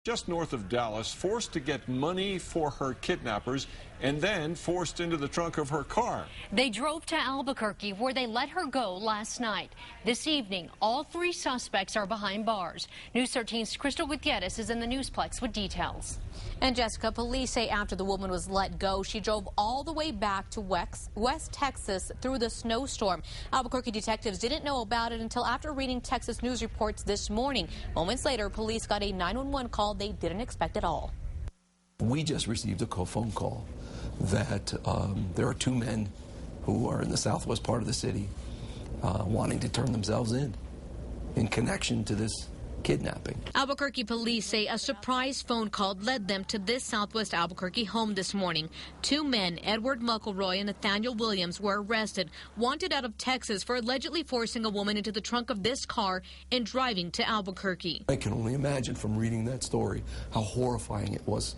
Just north of Dallas, forced to get money for her kidnappers and then forced into the trunk of her car. They drove to Albuquerque, where they let her go last night. This evening, all three suspects are behind bars. News 13's Crystal Gutierrez is in the Newsplex with details. And Jessica, police say after the woman was let go, she drove all the way back to West Texas through the snowstorm. Albuquerque detectives didn't know about it until after reading Texas news reports this morning. Moments later, police got a 911 call they didn't expect at all. We just received a phone call that there are two men who are in the southwest part of the city wanting to turn themselves in connection to this kidnapping. Albuquerque police say a surprise phone call led them to this southwest Albuquerque home this morning. Two men, Edward McElroy and Nathaniel Williams, were arrested, wanted out of Texas for allegedly forcing a woman into the trunk of this car and driving to Albuquerque. I can only imagine from reading that story how horrifying it was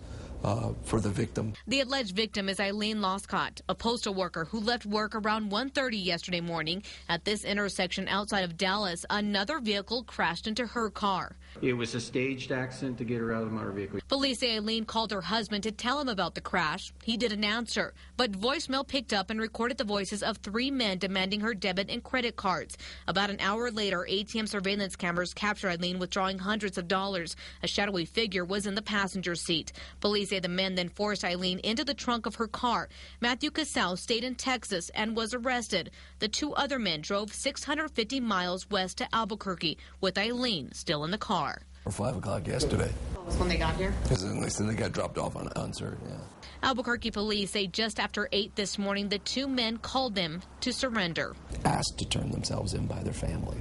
for the victim. The alleged victim is Eileen Loscott, a postal worker who left work around 1:30 yesterday morning. At this intersection outside of Dallas, another vehicle crashed into her car. It was a staged accident to get her out of the motor vehicle. Police say Eileen called her husband to tell him about the crash. He didn't answer, but voicemail picked up and recorded the voices of three men demanding her debit and credit cards. About an hour later, ATM surveillance cameras captured Eileen withdrawing hundreds of dollars. A shadowy figure was in the passenger seat. Police say the men then forced Eileen into the trunk of her car. Matthew Casal stayed in Texas and was arrested. The two other men drove 650 miles west to Albuquerque with Eileen still in the car. Or 5 o'clock yesterday. That was when they got here? Because they got dropped off on uncertain, yeah. Albuquerque police say just after 8 this morning, the two men called them to surrender. Asked to turn themselves in by their family.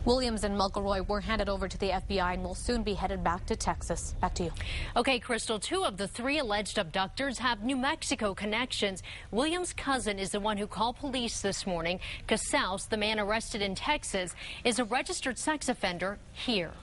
Williams and McElroy were handed over to the FBI and will soon be headed back to Texas. Back to you. Okay, Crystal, two of the three alleged abductors have New Mexico connections. Williams' cousin is the one who called police this morning. Casals, the man arrested in Texas, is a registered sex offender here.